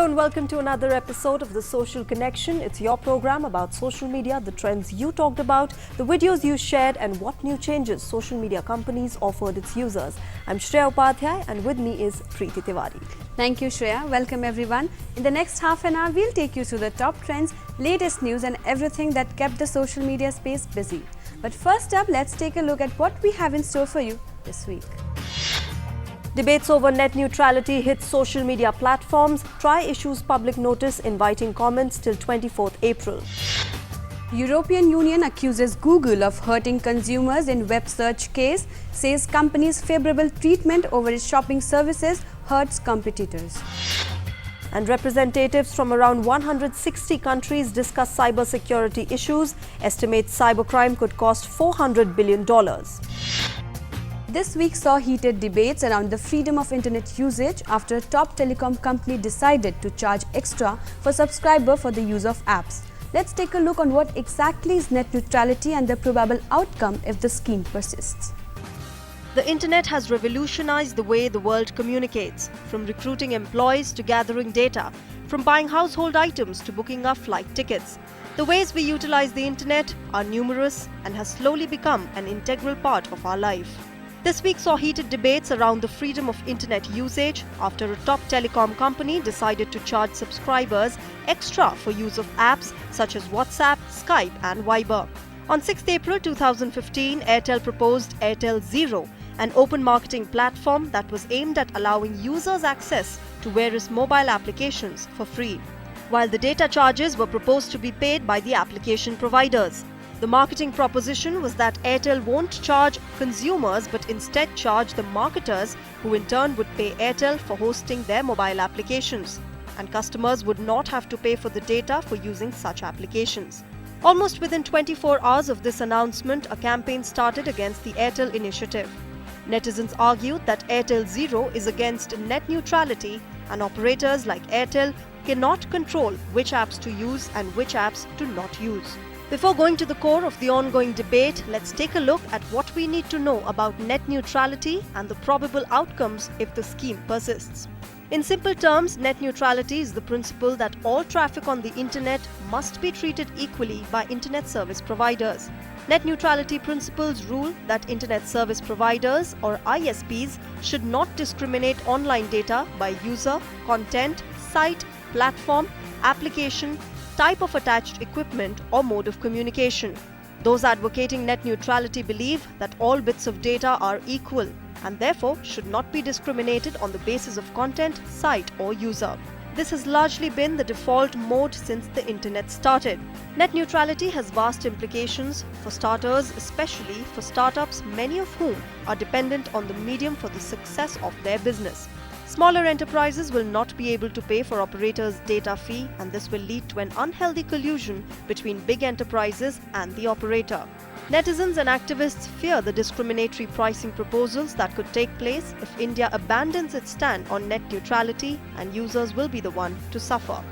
Hello and welcome to another episode of The Social Connection. It's your program about social media, the trends you talked about, the videos you shared and what new changes social media companies offered its users. I'm Shreya Upadhyay and with me is Preeti Tiwari. Thank you, Shreya. Welcome everyone. In the next half an hour, we'll take you through the top trends, latest news and everything that kept the social media space busy. But first up, let's take a look at what we have in store for you this week. Debates over net neutrality hit social media platforms. TRAI issues public notice inviting comments till 24th April. European Union accuses Google of hurting consumers in web search case, says company's favorable treatment over its shopping services hurts competitors. And representatives from around 160 countries discuss cybersecurity issues, estimates cybercrime could cost $400 billion. This week saw heated debates around the freedom of internet usage after a top telecom company decided to charge extra for subscriber for the use of apps. Let's take a look on what exactly is net neutrality and the probable outcome if the scheme persists. The internet has revolutionized the way the world communicates, from recruiting employees to gathering data, from buying household items to booking our flight tickets. The ways we utilize the internet are numerous and has slowly become an integral part of our life. This week saw heated debates around the freedom of internet usage after a top telecom company decided to charge subscribers extra for use of apps such as WhatsApp, Skype and Viber. On 6th April 2015, Airtel proposed Airtel Zero, an open marketing platform that was aimed at allowing users access to various mobile applications for free, while the data charges were proposed to be paid by the application providers. The marketing proposition was that Airtel won't charge consumers but instead charge the marketers, who in turn would pay Airtel for hosting their mobile applications, and customers would not have to pay for the data for using such applications. Almost within 24 hours of this announcement, a campaign started against the Airtel initiative. Netizens argued that Airtel Zero is against net neutrality and operators like Airtel cannot control which apps to use and which apps to not use. Before going to the core of the ongoing debate, let's take a look at what we need to know about net neutrality and the probable outcomes if the scheme persists. In simple terms, net neutrality is the principle that all traffic on the internet must be treated equally by internet service providers. Net neutrality principles rule that internet service providers or ISPs should not discriminate online data by user, content, site, platform, application, type of attached equipment or mode of communication. Those advocating net neutrality believe that all bits of data are equal and therefore should not be discriminated on the basis of content, site or user. This has largely been the default mode since the internet started. Net neutrality has vast implications for starters, especially for startups, many of whom are dependent on the medium for the success of their business. Smaller enterprises will not be able to pay for operators' data fee, and this will lead to an unhealthy collusion between big enterprises and the operator. Netizens and activists fear the discriminatory pricing proposals that could take place if India abandons its stand on net neutrality, and users will be the one to suffer.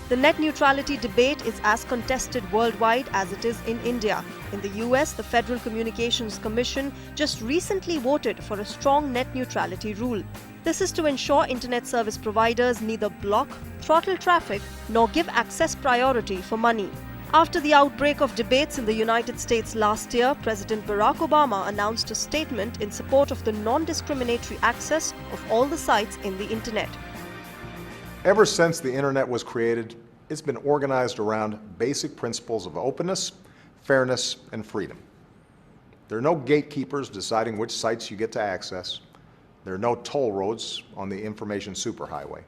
The net neutrality debate is as contested worldwide as it is in India. In the US, the Federal Communications Commission just recently voted for a strong net neutrality rule. This is to ensure internet service providers neither block, throttle traffic, nor give access priority for money. After the outbreak of debates in the United States last year, President Barack Obama announced a statement in support of the non-discriminatory access of all the sites in the internet. Ever since the internet was created, it's been organized around basic principles of openness, fairness, and freedom. There are no gatekeepers deciding which sites you get to access. There are no toll roads on the information superhighway.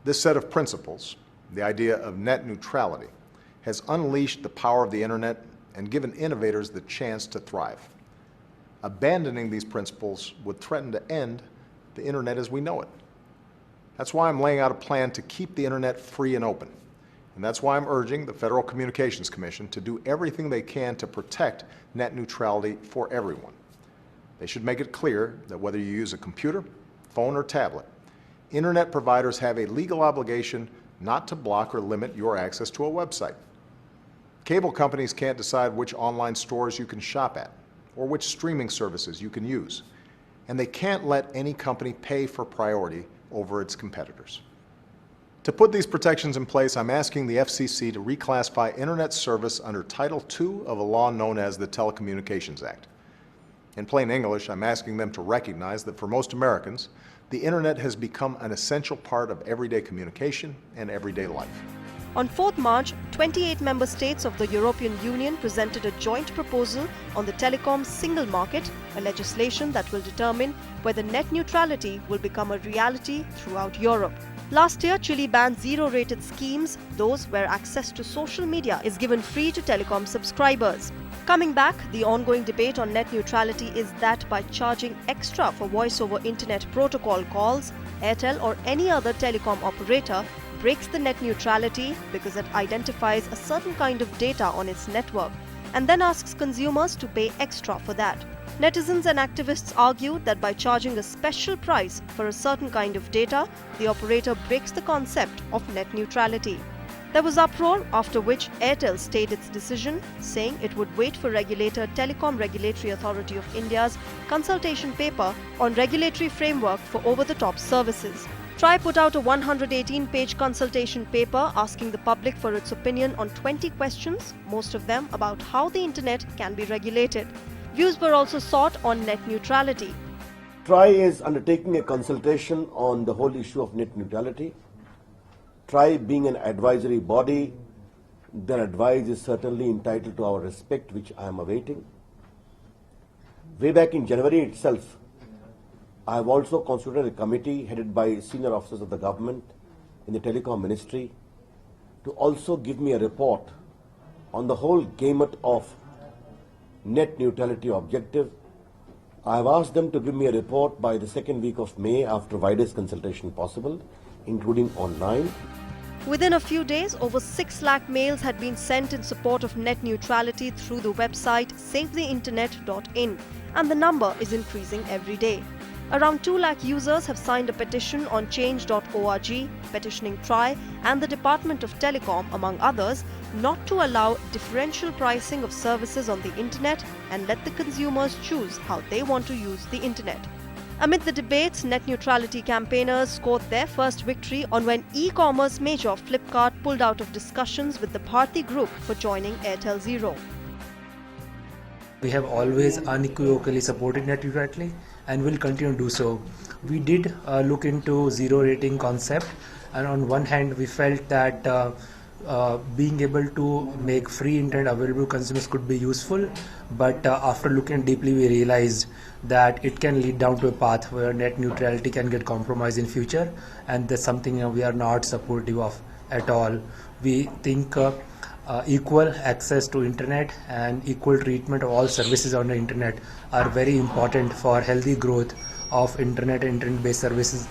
This set of principles, the idea of net neutrality, has unleashed the power of the internet and given innovators the chance to thrive. Abandoning these principles would threaten to end the internet as we know it. That's why I'm laying out a plan to keep the internet free and open. And that's why I'm urging the Federal Communications Commission to do everything they can to protect net neutrality for everyone. They should make it clear that whether you use a computer, phone, or tablet, internet providers have a legal obligation not to block or limit your access to a website. Cable companies can't decide which online stores you can shop at or which streaming services you can use. And they can't let any company pay for priority over its competitors. To put these protections in place, I'm asking the FCC to reclassify Internet service under Title II of a law known as the Telecommunications Act. In plain English, I'm asking them to recognize that for most Americans, the Internet has become an essential part of everyday communication and everyday life. On 4th March, 28 member states of the European Union presented a joint proposal on the telecom single market, a legislation that will determine whether net neutrality will become a reality throughout Europe. Last year, Chile banned zero-rated schemes, those where access to social media is given free to telecom subscribers. Coming back, the ongoing debate on net neutrality is that by charging extra for voice-over internet protocol calls, Airtel or any other telecom operator breaks the net neutrality because it identifies a certain kind of data on its network and then asks consumers to pay extra for that. Netizens and activists argued that by charging a special price for a certain kind of data, the operator breaks the concept of net neutrality. There was uproar, after which Airtel stayed its decision, saying it would wait for regulator Telecom Regulatory Authority of India's consultation paper on regulatory framework for over-the-top services. TRAI put out a 118-page consultation paper asking the public for its opinion on 20 questions, most of them about how the internet can be regulated. Views were also sought on net neutrality. TRAI is undertaking a consultation on the whole issue of net neutrality. TRAI being an advisory body, their advice is certainly entitled to our respect, which I am awaiting. Way back in January itself, I have also constituted a committee headed by senior officers of the government in the telecom ministry to also give me a report on the whole gamut of net neutrality objective. I have asked them to give me a report by the second week of May after widest consultation possible, including online. Within a few days, over 6 lakh mails had been sent in support of net neutrality through the website savetheinternet.in, and the number is increasing every day. Around 2 lakh users have signed a petition on change.org, petitioning TRAI and the Department of Telecom, among others, not to allow differential pricing of services on the internet and let the consumers choose how they want to use the internet. Amid the debates, net neutrality campaigners scored their first victory on when e-commerce major Flipkart pulled out of discussions with the Bharti Group for joining Airtel Zero. We have always unequivocally supported net neutrality and will continue to do so. We did look into zero rating concept, and on one hand we felt that being able to make free internet available to consumers could be useful, but after looking deeply we realized that it can lead down to a path where net neutrality can get compromised in future, and that's something we are not supportive of at all. We think equal access to internet and equal treatment of all services on the internet are very important for healthy growth of internet and internet-based services.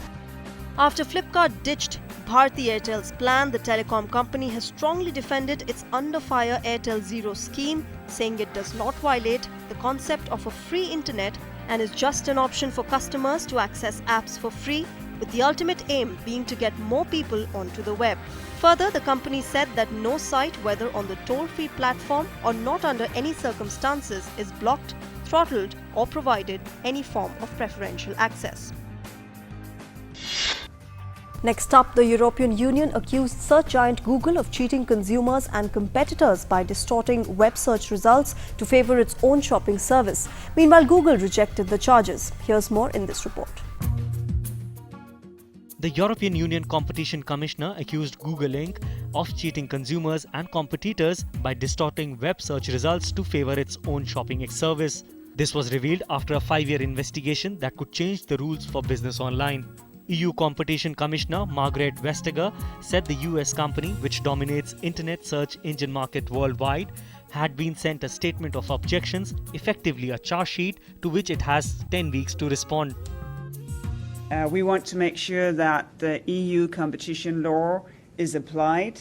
After Flipkart ditched Bharti Airtel's plan, the telecom company has strongly defended its under fire Airtel Zero scheme, saying it does not violate the concept of a free internet and is just an option for customers to access apps for free, with the ultimate aim being to get more people onto the web. Further, the company said that no site, whether on the toll-free platform or not under any circumstances, is blocked, throttled or provided any form of preferential access. Next up, the European Union accused search giant Google of cheating consumers and competitors by distorting web search results to favor its own shopping service. Meanwhile, Google rejected the charges. Here's more in this report. The European Union Competition Commissioner accused Google Inc. of cheating consumers and competitors by distorting web search results to favor its own shopping service. This was revealed after a 5-year investigation that could change the rules for business online. EU Competition Commissioner Margrethe Vestager said the US company, which dominates internet search engine market worldwide, had been sent a statement of objections, effectively a charge sheet, to which it has 10 weeks to respond. We want to make sure that the EU competition law is applied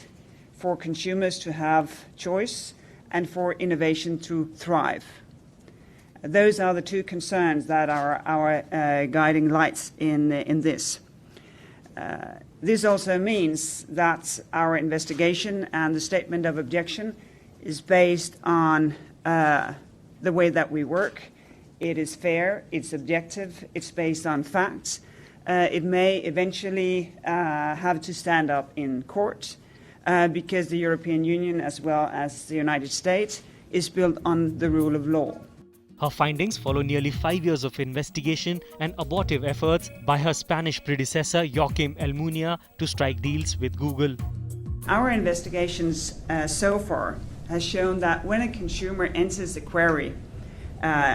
for consumers to have choice and for innovation to thrive. Those are the two concerns that are our guiding lights in this. This also means that our investigation and the statement of objection is based on the way that we work. It is fair, it's objective, it's based on facts. it may eventually have to stand up in court because the European Union, as well as the United States, is built on the rule of law. Her findings follow nearly 5 years of investigation and abortive efforts by her Spanish predecessor Joaquim Almunia to strike deals with Google. Our investigations so far has shown that when a consumer enters a query,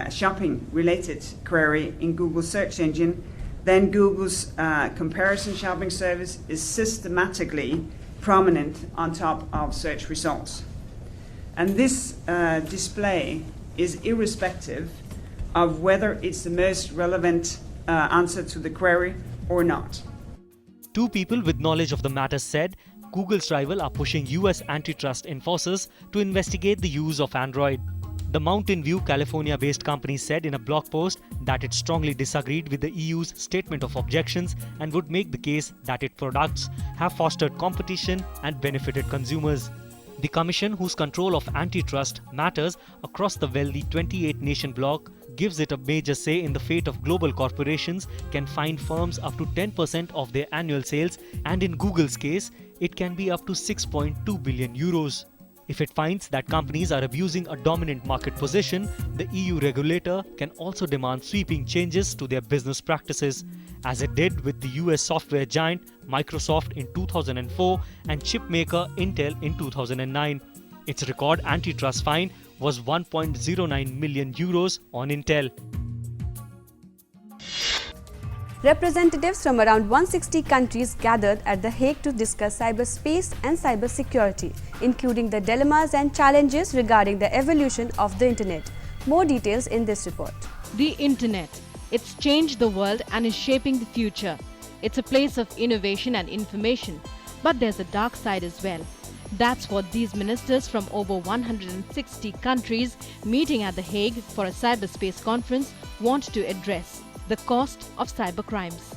shopping-related query in Google's search engine, then Google's comparison shopping service is systematically prominent on top of search results. And this display is irrespective of whether it's the most relevant answer to the query or not. Two people with knowledge of the matter said Google's rival are pushing US antitrust enforcers to investigate the use of Android. The Mountain View, California-based company said in a blog post that it strongly disagreed with the EU's statement of objections and would make the case that its products have fostered competition and benefited consumers. The Commission, whose control of antitrust matters across the wealthy 28-nation bloc, gives it a major say in the fate of global corporations, can fine firms up to 10% of their annual sales, and in Google's case, it can be up to 6.2 billion euros. If it finds that companies are abusing a dominant market position, the EU regulator can also demand sweeping changes to their business practices, as it did with the US software giant Microsoft in 2004 and chipmaker Intel in 2009. Its record antitrust fine was 1.09 million euros on Intel. Representatives from around 160 countries gathered at The Hague to discuss cyberspace and cybersecurity, including the dilemmas and challenges regarding the evolution of the Internet. More details in this report. The Internet. It's changed the world and is shaping the future. It's a place of innovation and information, but there's a dark side as well. That's what these ministers from over 160 countries meeting at The Hague for a cyberspace conference want to address: the cost of cybercrimes.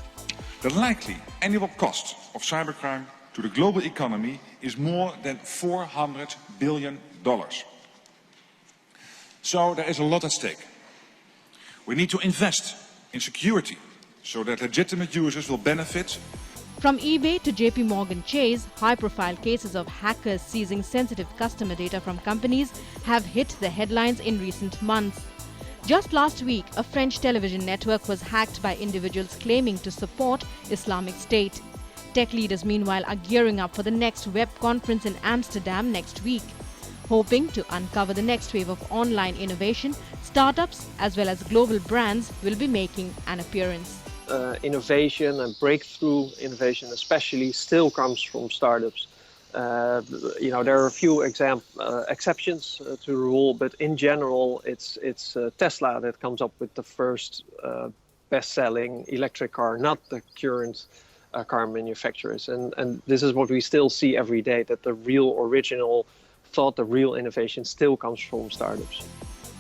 The likely annual cost of cybercrime to the global economy is more than $400 billion. So there is a lot at stake. We need to invest in security so that legitimate users will benefit. From eBay to JP Morgan Chase, high-profile cases of hackers seizing sensitive customer data from companies have hit the headlines in recent months. Just last week, a French television network was hacked by individuals claiming to support Islamic State. Tech leaders, meanwhile, are gearing up for the next web conference in Amsterdam next week. Hoping to uncover the next wave of online innovation, startups as well as global brands will be making an appearance. Innovation and breakthrough innovation especially still comes from startups. There are a few exceptions to the rule, but in general it's Tesla that comes up with the first best-selling electric car, not the current car manufacturers. And this is what we still see every day, that the real original thought, the real innovation still comes from startups.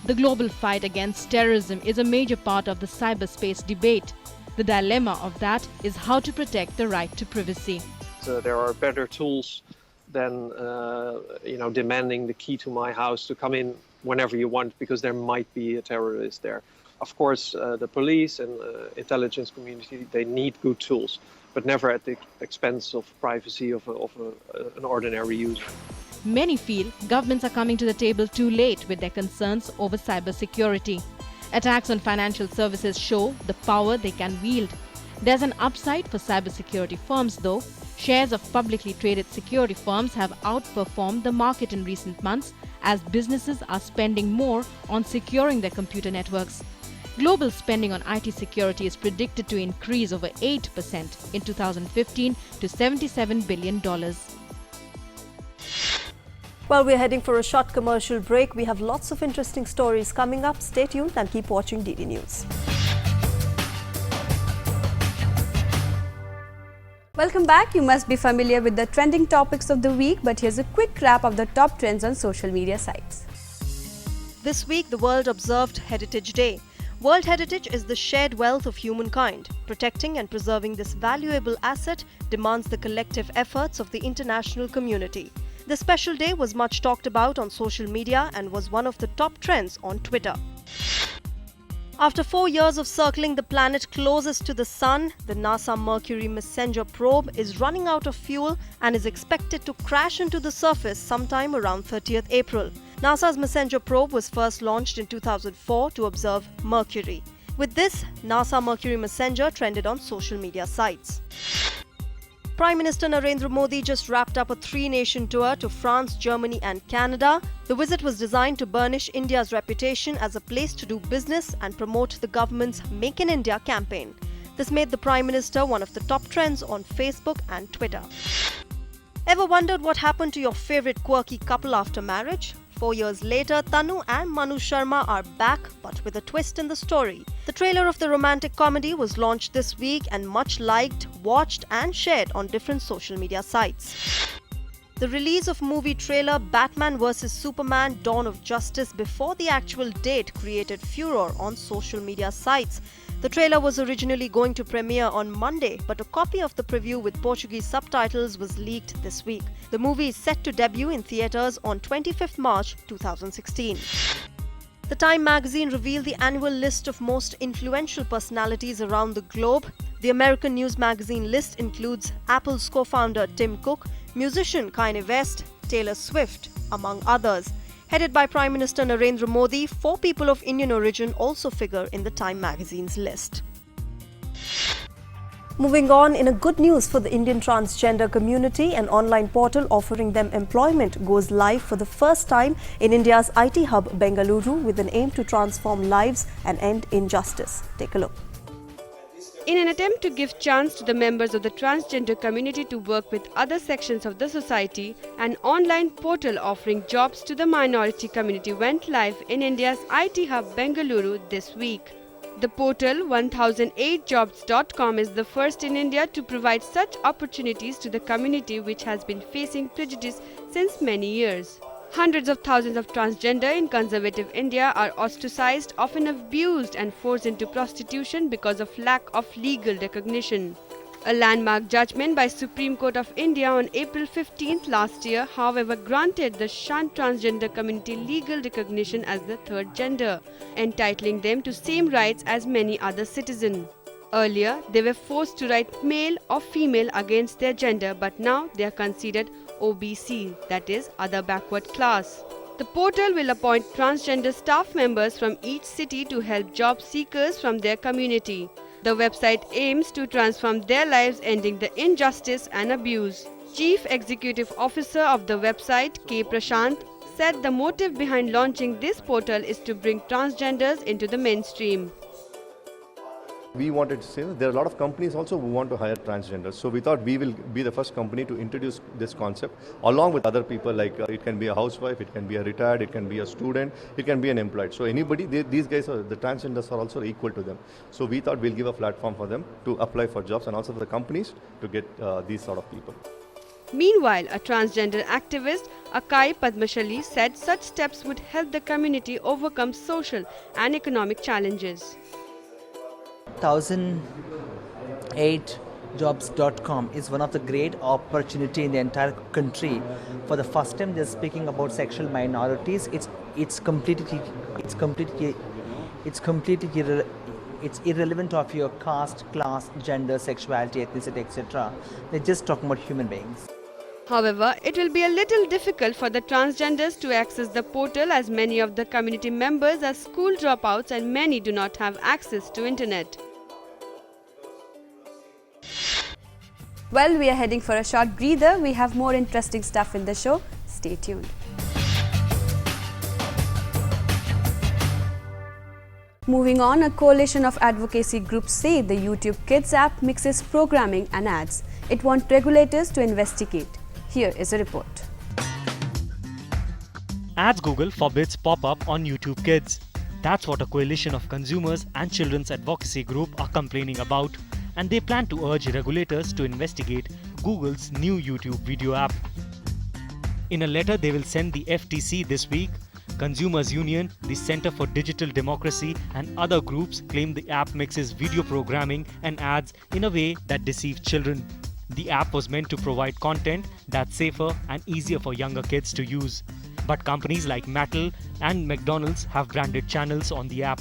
The global fight against terrorism is a major part of the cyberspace debate. The dilemma of that is how to protect the right to privacy. So there are better tools than demanding the key to my house to come in whenever you want because there might be a terrorist there. Of course, the police and intelligence community, they need good tools, but never at the expense of privacy of an ordinary user. Many feel governments are coming to the table too late with their concerns over cybersecurity. Attacks on financial services show the power they can wield. There's an upside for cybersecurity firms though. Shares of publicly traded security firms have outperformed the market in recent months as businesses are spending more on securing their computer networks. Global spending on IT security is predicted to increase over 8% in 2015 to $77 billion. Well, we're heading for a short commercial break. We have lots of interesting stories coming up. Stay tuned and keep watching DD News. Welcome back. You must be familiar with the trending topics of the week, but here's a quick wrap of the top trends on social media sites. This week, the world observed Heritage Day. World Heritage is the shared wealth of humankind. Protecting and preserving this valuable asset demands the collective efforts of the international community. The special day was much talked about on social media and was one of the top trends on Twitter. After 4 years of circling the planet closest to the Sun, the NASA Mercury Messenger probe is running out of fuel and is expected to crash into the surface sometime around 30th April. NASA's Messenger probe was first launched in 2004 to observe Mercury. With this, NASA Mercury Messenger trended on social media sites. Prime Minister Narendra Modi just wrapped up a 3-nation tour to France, Germany and Canada. The visit was designed to burnish India's reputation as a place to do business and promote the government's Make in India campaign. This made the Prime Minister one of the top trends on Facebook and Twitter. Ever wondered what happened to your favorite quirky couple after marriage? 4 years later, Tanu and Manu Sharma are back, but with a twist in the story. The trailer of the romantic comedy was launched this week and much liked, watched and shared on different social media sites. The release of movie trailer Batman vs Superman: Dawn of Justice before the actual date created furor on social media sites. The trailer was originally going to premiere on Monday, but a copy of the preview with Portuguese subtitles was leaked this week. The movie is set to debut in theatres on 25th March 2016. The Time magazine revealed the annual list of most influential personalities around the globe. The American news magazine list includes Apple's co-founder Tim Cook, musician Kanye West, Taylor Swift, among others. Headed by Prime Minister Narendra Modi, 4 people of Indian origin also figure in the Time magazine's list. Moving on, in a good news for the Indian transgender community, an online portal offering them employment goes live for the first time in India's IT hub Bengaluru with an aim to transform lives and end injustice. Take a look. In an attempt to give chance to the members of the transgender community to work with other sections of the society, an online portal offering jobs to the minority community went live in India's IT hub Bengaluru this week. The portal 1008jobs.com is the first in India to provide such opportunities to the community which has been facing prejudice since many years. Hundreds of thousands of transgender in conservative India are ostracized, often abused and forced into prostitution because of lack of legal recognition. A landmark judgment by Supreme Court of India on April 15th last year, however, granted the shunned transgender community legal recognition as the third gender, entitling them to same rights as many other citizens. Earlier, they were forced to write male or female against their gender, but now they are considered OBC, that is, other backward class. The portal will appoint transgender staff members from each city to help job seekers from their community. The website aims to transform their lives, ending the injustice and abuse. Chief Executive Officer of the website, K. Prashant, said the motive behind launching this portal is to bring transgenders into the mainstream. We wanted to say that there are a lot of companies also who want to hire transgenders. So we thought we will be the first company to introduce this concept along with other people, like it can be a housewife, it can be a retired, it can be a student, it can be an employed. So anybody, these guys, the transgenders are also equal to them. So we thought we'll give a platform for them to apply for jobs and also for the companies to get these sort of people. Meanwhile, a transgender activist, Akai Padmashali, said such steps would help the community overcome social and economic challenges. 1008jobs.com is one of the great opportunity in the entire country. For the first time, they're speaking about sexual minorities. It's irrelevant of your caste, class, gender, sexuality, ethnicity, etc. They're just talking about human beings. However, it will be a little difficult for the transgenders to access the portal as many of the community members are school dropouts and many do not have access to internet. Well, we are heading for a short breather. We have more interesting stuff in the show. Stay tuned. Moving on, a coalition of advocacy groups say the YouTube Kids app mixes programming and ads. It wants regulators to investigate. Here is a report. Ads Google forbids pop-up on YouTube Kids. That's what a coalition of consumers and children's advocacy group are complaining about, and they plan to urge regulators to investigate Google's new YouTube video app. In a letter they will send the FTC this week, Consumers Union, the Center for Digital Democracy and other groups claim the app mixes video programming and ads in a way that deceives children. The app was meant to provide content that's safer and easier for younger kids to use. But companies like Mattel and McDonald's have branded channels on the app.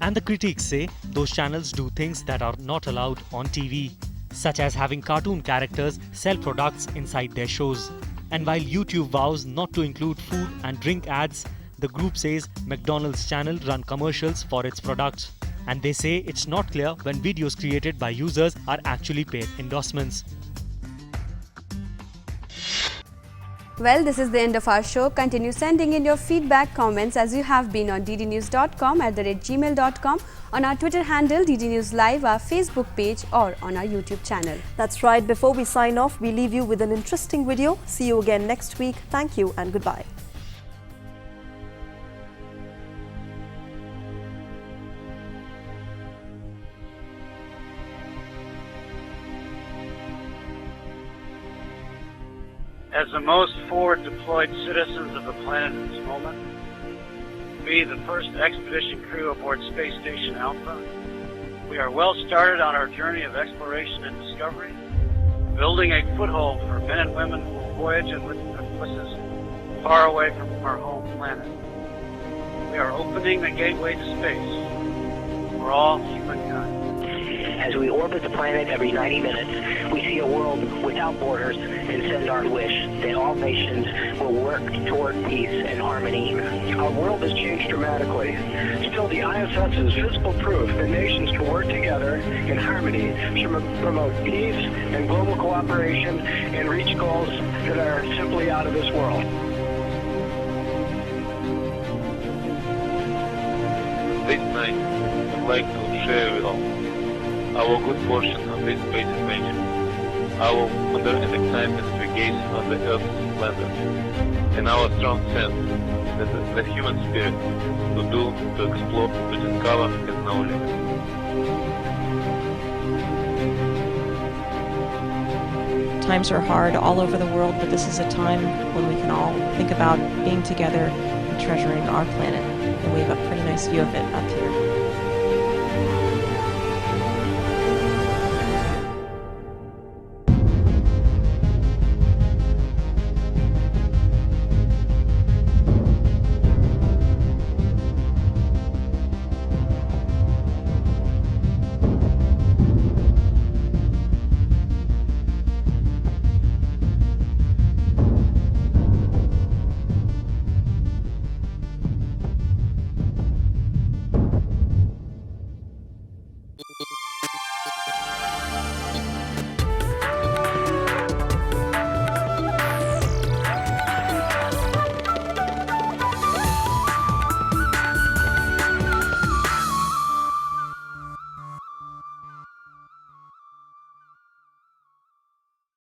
And the critics say those channels do things that are not allowed on TV, such as having cartoon characters sell products inside their shows. And while YouTube vows not to include food and drink ads, the group says McDonald's channel run commercials for its products. And they say it's not clear when videos created by users are actually paid endorsements. Well, this is the end of our show. Continue sending in your feedback, comments as you have been on ddnews.com, @gmail.com, on our Twitter handle ddnews live, our Facebook page or on our YouTube channel. That's right. Before we sign off, we leave you with an interesting video. See you again next week. Thank you and goodbye. As the most forward deployed citizens of the planet at this moment, we, the first expedition crew aboard Space Station Alpha, we are well started on our journey of exploration and discovery, building a foothold for men and women who will voyage with us far away from our home planet. We are opening the gateway to space for all humankind. As we orbit the planet every 90 minutes, we see a world without borders and send our wish that all nations will work toward peace and harmony. Our world has changed dramatically. Still, the ISS is visible proof that nations can work together in harmony to promote peace and global cooperation and reach goals that are simply out of this world. This night, I'd like to share with all our good fortune on this space adventure, our wonder and excitement we gaze on the Earth's splendor, and our strong sense that the human spirit to do, to explore, to discover has no limit. Times are hard all over the world, but this is a time when we can all think about being together and treasuring our planet, and we have a pretty nice view of it up here.